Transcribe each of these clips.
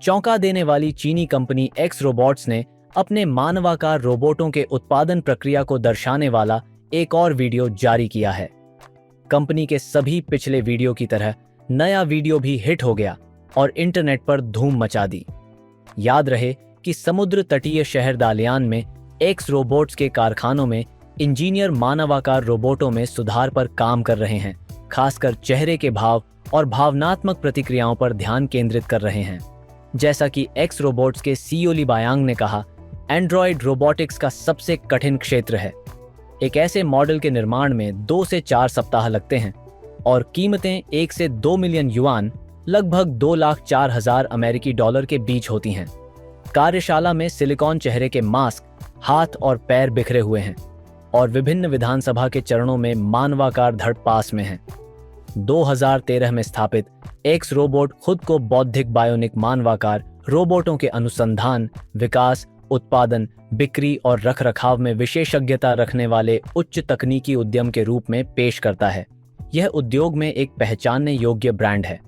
चौंका देने वाली चीनी कंपनी एक्स रोबोट्स ने अपने मानवाकार रोबोटों के उत्पादन प्रक्रिया को दर्शाने वाला एक और वीडियो जारी किया है। कंपनी के सभी पिछले वीडियो की तरह नया वीडियो भी हिट हो गया और इंटरनेट पर धूम मचा दी। याद रहे कि समुद्र तटीय शहर दालियान में एक्स रोबोट्स के कारखानों में इंजीनियर मानवाकार रोबोटों में सुधार पर काम कर रहे हैं, खासकर चेहरे के भाव और भावनात्मक प्रतिक्रियाओं पर ध्यान केंद्रित कर रहे हैं। जैसा कि एक्स रोबोट्स के सीईओ ली बायांग ने कहा, एंड्रॉयड रोबोटिक्स का सबसे कठिन क्षेत्र है। एक ऐसे मॉडल के निर्माण में 2 से 4 सप्ताह लगते हैं और कीमतें 1 से 2 मिलियन युआन, लगभग $2,04,000 अमेरिकी डॉलर के बीच होती हैं। कार्यशाला में सिलिकॉन चेहरे के मास्क, हाथ और पैर बिखरे हुए हैं और विभिन्न विधानसभा के चरणों में मानवाकार धड़ पास में हैं। 2013 में स्थापित एक्स रोबोट खुद को बौद्धिक बायोनिक मानवाकार रोबोटों के अनुसंधान, विकास, उत्पादन, बिक्री और रखरखाव में विशेषज्ञता रखने वाले उच्च तकनीकी उद्यम के रूप में पेश करता है। यह उद्योग में एक पहचानने योग्य ब्रांड है।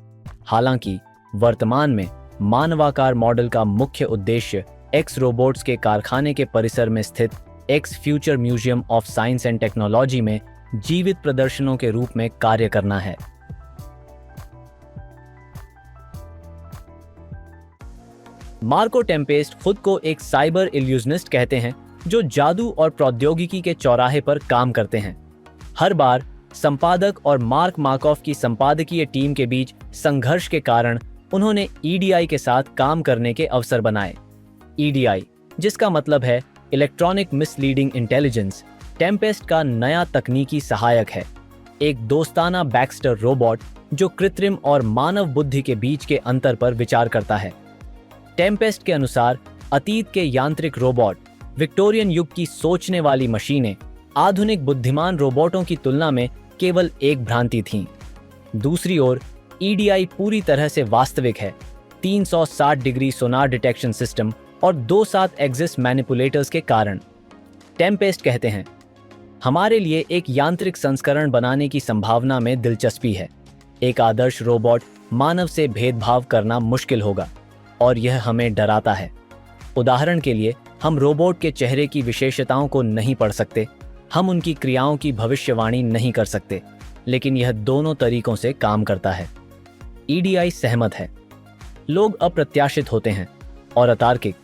हालांकि वर्तमान में मानवाकार मॉडल का मुख्य उद्देश्य एक्स रोबोट्स के कारखाने के परिसर में स्थित x future museum of science and technology में जीवित प्रदर्शनों के रूप में कार्य करना है। मार्को टेम्पेस्ट खुद को एक साइबर इल्यूजनिस्ट कहते हैं, जो जादू और प्रौद्योगिकी के चौराहे पर काम करते हैं। हर बार संपादक और मार्क मार्कॉफ की संपादकीय टीम के बीच संघर्ष के कारण उन्होंने ईडीआई के साथ काम करने के अवसर बनाए। ईडीआई, जिसका मतलब है इलेक्ट्रॉनिक मिसलीडिंग इंटेलिजेंस, टेम्पेस्ट का नया तकनीकी सहायक है। एक दोस्ताना बैक्स्टर रोबोट जो कृत्रिम और मानव बुद्धि के बीच के अंतर पर विचार करता है। टेम्पेस्ट के अनुसार अतीत के यांत्रिक रोबोट, विक्टोरियन युग की सोचने वाली मशीनें, आधुनिक बुद्धिमान रोबोटों की तुलना में केवल एक भ्रांति थीं। दूसरी ओर ईडीआई पूरी तरह से वास्तविक है। 360 डिग्री सोनार डिटेक्शन सिस्टम और 2-7 एक्सिस मैनिपुलेटर्स के कारण। टेम्पेस्ट कहते हैं, हमारे लिए एक यांत्रिक संस्करण बनाने की संभावना में दिलचस्पी है। एक आदर्श रोबोट मानव से भेदभाव करना मुश्किल होगा और यह हमें डराता है। उदाहरण के लिए, हम रोबोट के चेहरे की विशेषताओं को नहीं पढ़ सकते, हम उनकी क्रियाओं की भविष्यवाणी नहीं कर सकते, लेकिन यह दोनों तरीकों से काम करता है। ईडीआई सहमत है। लोग अप्रत्याशित होते हैं और अतार्किक।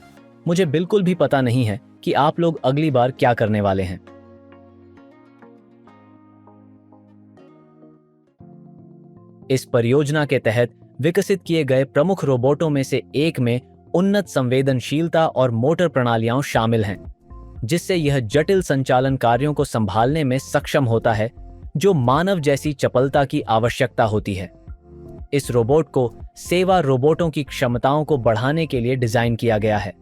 मुझे बिल्कुल भी पता नहीं है कि आप लोग अगली बार क्या करने वाले हैं। इस परियोजना के तहत विकसित किए गए प्रमुख रोबोटों में से एक में उन्नत संवेदनशीलता और मोटर प्रणालियां शामिल हैं, जिससे यह जटिल संचालन कार्यों को संभालने में सक्षम होता है जो मानव जैसी चपलता की आवश्यकता होती है। इस रोबोट को सेवा रोबोटों की क्षमताओं को बढ़ाने के लिए डिजाइन किया गया है,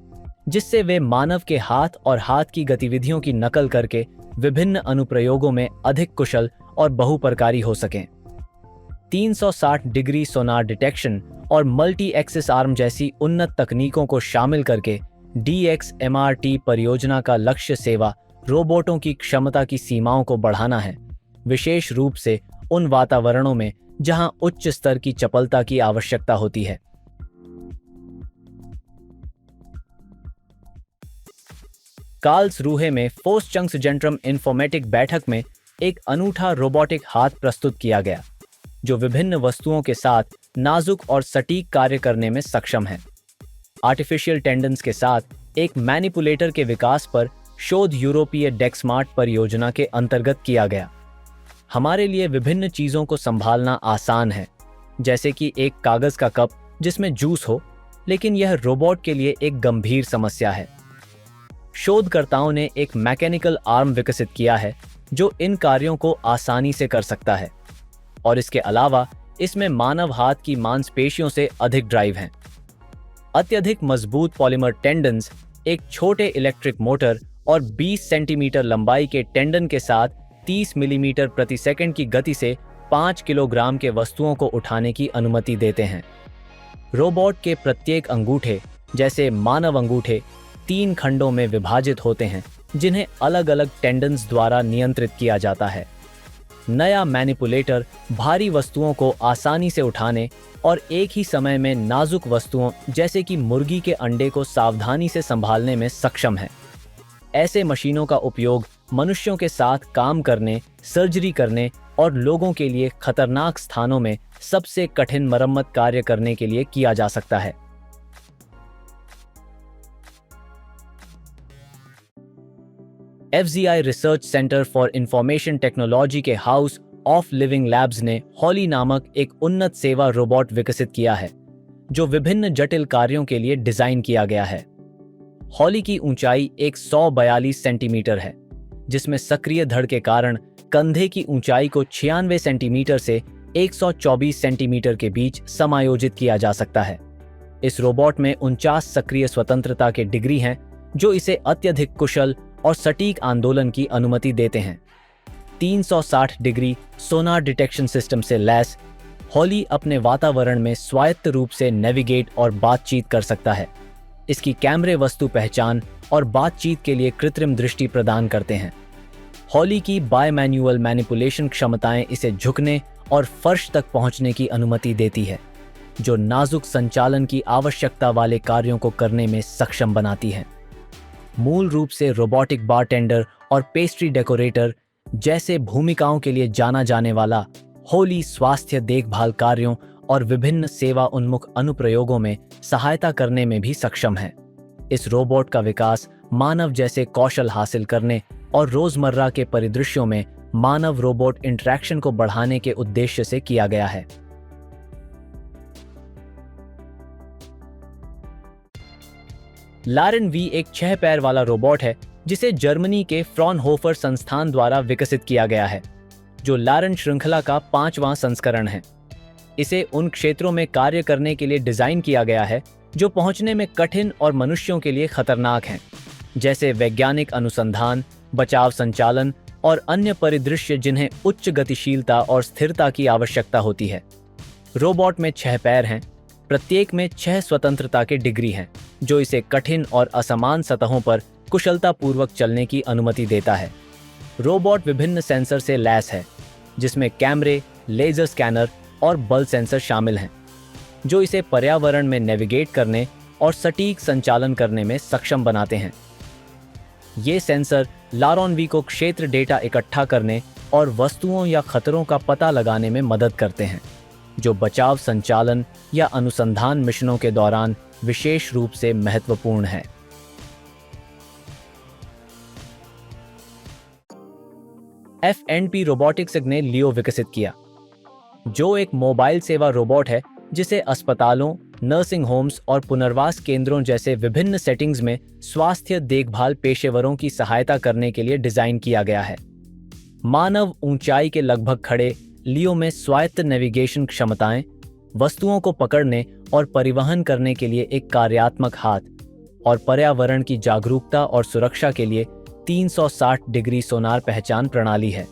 जिससे वे मानव के हाथ और हाथ की गतिविधियों की नकल करके विभिन्न अनुप्रयोगों में अधिक कुशल और बहुप्रकारी हो सकें। 360 डिग्री सोनार डिटेक्शन और मल्टी एक्सिस आर्म जैसी उन्नत तकनीकों को शामिल करके DXMRT परियोजना का लक्ष्य सेवा रोबोटों की क्षमता की सीमाओं को बढ़ाना है, विशेष रूप से उन वातावरणों में जहां उच्च स्तर की चपलता की आवश्यकता होती है। कार्लसरूहे में फोर्स्चंग्सजेंट्रम इन्फॉर्मेटिक बैठक में एक अनूठा रोबोटिक हाथ प्रस्तुत किया गया, जो विभिन्न वस्तुओं के साथ नाजुक और सटीक कार्य करने में सक्षम है। आर्टिफिशियल टेंडन्स के साथ एक मैनिपुलेटर के विकास पर शोध यूरोपीय डेक्समार्ट परियोजना के अंतर्गत किया गया। हमारे लिए विभिन्न चीजों को संभालना आसान है, जैसे कि एक कागज का कप जिसमें जूस हो, लेकिन यह रोबोट के लिए एक गंभीर समस्या है। शोधकर्ताओं ने एक मैकेनिकल आर्म विकसित किया है जो इन कार्यों को आसानी से कर सकता है, और इसके अलावा इसमें मानव हाथ की मांसपेशियों से अधिक ड्राइव हैं। अत्यधिक मजबूत पॉलीमर टेंडन्स, एक छोटे इलेक्ट्रिक मोटर और 20 सेंटीमीटर लंबाई के टेंडन के साथ 30 मिलीमीटर प्रति सेकंड की गति से 5 किलोग्राम के वस्तुओं को उठाने की अनुमति देते हैं। रोबोट के प्रत्येक अंगूठे, जैसे मानव अंगूठे, 3 खंडों में विभाजित होते हैं, जिन्हें अलग अलग टेंडन्स द्वारा नियंत्रित किया जाता है। नया मैनिपुलेटर भारी वस्तुओं को आसानी से उठाने और एक ही समय में नाजुक वस्तुओं जैसे कि मुर्गी के अंडे को सावधानी से संभालने में सक्षम है। ऐसे मशीनों का उपयोग मनुष्यों के साथ काम करने, सर्जरी करने और लोगों के लिए खतरनाक स्थानों में सबसे कठिन मरम्मत कार्य करने के लिए किया जा सकता है। FZI research centre for information technology के हाउस ऑफ लिविंग लैब्स ने हॉली नामक एक उन्नत सेवा रोबोट विकसित किया है, जो विभिन्न जटिल कार्यों के लिए डिजाइन किया गया है। हॉली की ऊंचाई 142 सेंटीमीटर है, जिसमें सक्रिय धड़ के कारण कंधे की ऊंचाई को 96 सेंटीमीटर से 124 सेंटीमीटर के बीच समायोजित किया जा सकता है। इस रोबोट में 49 सक्रिय स्वतंत्रता के डिग्री हैं, जो इसे अत्यधिक कुशल और सटीक आंदोलन की अनुमति देते हैं। 360 डिग्री सोनार डिटेक्शन सिस्टम से लैस हॉली अपने वातावरण में स्वायत्त रूप से नेविगेट और बातचीत कर सकता है। इसकी कैमरे वस्तु पहचान और बातचीत के लिए कृत्रिम दृष्टि प्रदान करते हैं। हॉली की बायमैन्युअल मैनिपुलेशन क्षमताएं इसे झुकने और फर्श तक पहुंचने की अनुमति देती है, जो नाजुक संचालन की आवश्यकता वाले कार्यों को करने में सक्षम बनाती है। मूल रूप से रोबोटिक बारटेंडर और पेस्ट्री डेकोरेटर जैसे भूमिकाओं के लिए जाना जाने वाला हॉली स्वास्थ्य देखभाल कार्यों और विभिन्न सेवा उन्मुख अनुप्रयोगों में सहायता करने में भी सक्षम है। इस रोबोट का विकास मानव जैसे कौशल हासिल करने और रोजमर्रा के परिदृश्यों में मानव रोबोट इंटरैक्शन को बढ़ाने के उद्देश्य से किया गया है। लारेन वी एक 6 पैर वाला रोबोट है, जिसे जर्मनी के फ्रॉनहोफर संस्थान द्वारा विकसित किया गया है, जो लारेन श्रृंखला का 5वां संस्करण है। इसे उन क्षेत्रों में कार्य करने के लिए डिजाइन किया गया है जो पहुंचने में कठिन और मनुष्यों के लिए खतरनाक हैं, जैसे वैज्ञानिक अनुसंधान, बचाव संचालन और अन्य परिदृश्य जिन्हें उच्च गतिशीलता और स्थिरता की आवश्यकता होती है। रोबोट में 6 पैर हैं, प्रत्येक में 6 स्वतंत्रता के डिग्री हैं, जो इसे कठिन और असमान सतहों पर कुशलतापूर्वक चलने की अनुमति देता है। रोबोट विभिन्न सेंसर से लैस है, जिसमें कैमरे, लेजर स्कैनर और बल सेंसर शामिल हैं, जो इसे पर्यावरण में नेविगेट करने और सटीक संचालन करने में सक्षम बनाते हैं। ये सेंसर लारोन वी को क्षेत्र डेटा इकट्ठा करने और वस्तुओं या खतरों का पता लगाने में मदद करते हैं, जो बचाव संचालन या अनुसंधान मिशनों के दौरान विशेष रूप से महत्वपूर्ण है। F&P रोबोटिक्स ने लियो विकसित किया, जो एक मोबाइल सेवा रोबोट है जिसे अस्पतालों, नर्सिंग होम्स और पुनर्वास केंद्रों जैसे विभिन्न सेटिंग्स में स्वास्थ्य देखभाल पेशेवरों की सहायता करने के लिए डिजाइन किया गया है। मानव ऊंचाई के लगभग खड़े लियो में स्वायत्त नेविगेशन क्षमताएं, वस्तुओं को पकड़ने और परिवहन करने के लिए एक कार्यात्मक हाथ और पर्यावरण की जागरूकता और सुरक्षा के लिए 360 डिग्री सोनार पहचान प्रणाली है।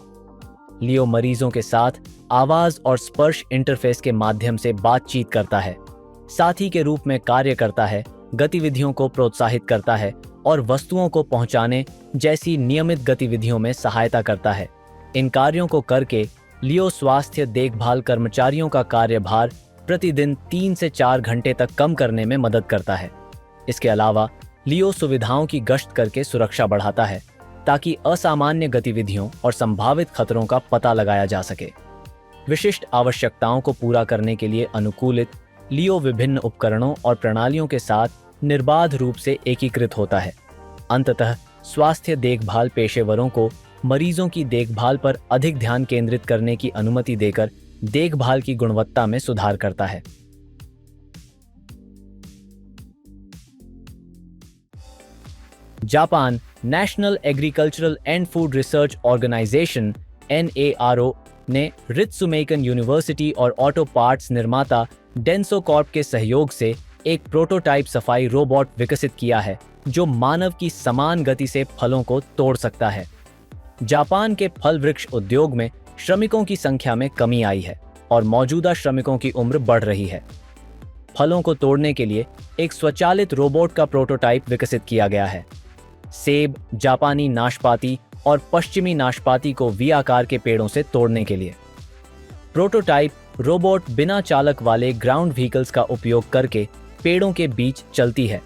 लियो मरीजों के साथ आवाज और स्पर्श इंटरफेस के माध्यम से बातचीत करता है, साथी के रूप में कार्य करता है, गतिविधियों को प्रोत्साहित करता है और वस्तुओं को पहुंचाने जैसी नियमित गतिविधियों में सहायता करता है। इन कार्यों को करके लियो स्वास्थ्य देखभाल कर्मचारियों का कार्यभार प्रतिदिन 3 से 4 घंटे तक कम करने में मदद करता है। इसके अलावा लियो सुविधाओं की गश्त करके सुरक्षा बढ़ाता है, ताकि असामान्य गतिविधियों और संभावित खतरों का पता लगाया जा सके। विशिष्ट आवश्यकताओं को पूरा करने के लिए अनुकूलित लियो विभिन्न उपकरणों और प्रणालियों के साथ निर्बाध रूप से एकीकृत होता है। अंततः स्वास्थ्य देखभाल पेशेवरों को मरीजों की देखभाल पर अधिक ध्यान केंद्रित करने की अनुमति देकर देखभाल की गुणवत्ता में सुधार करता है। Japan national agricultural and food research organisation NARO ने रित्सुमेकन यूनिवर्सिटी और ऑटो पार्ट्स निर्माता डेंसो कॉर्प के सहयोग से एक प्रोटोटाइप सफाई रोबोट विकसित किया है, जो मानव की समान गति से फलों को तोड़ सकता है। जापान के फल वृक्ष उद्योग में श्रमिकों की संख्या में कमी आई है और मौजूदा श्रमिकों की उम्र बढ़ रही है। फलों को तोड़ने के लिए एक स्वचालित रोबोट का प्रोटोटाइप विकसित किया गया है। सेब, जापानी नाशपाती और पश्चिमी नाशपाती को वी आकार के पेड़ों से तोड़ने के लिए। प्रोटोटाइप रोबोट बिना चालक वाले ग्राउंड व्हीकल्स का उपयोग करके पेड़ों के बीच चलती है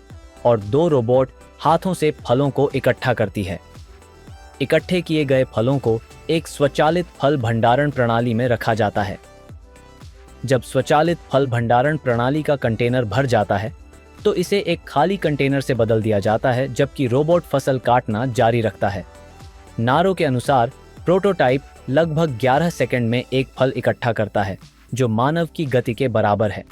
और 2 रोबोट हाथों से फलों को इकट्ठा करती है। इकट्ठे किए गए फलों को एक स्वचालित फल भंडारण प्रणाली में रखा जाता है। जब स्वचालित फल भंडारण प्रणाली का कंटेनर भर जाता है तो इसे एक खाली कंटेनर से बदल दिया जाता है, जबकि रोबोट फसल काटना जारी रखता है। नारो के अनुसार प्रोटोटाइप लगभग 11 सेकंड में एक फल इकट्ठा करता है, जो मानव की गति के बराबर है।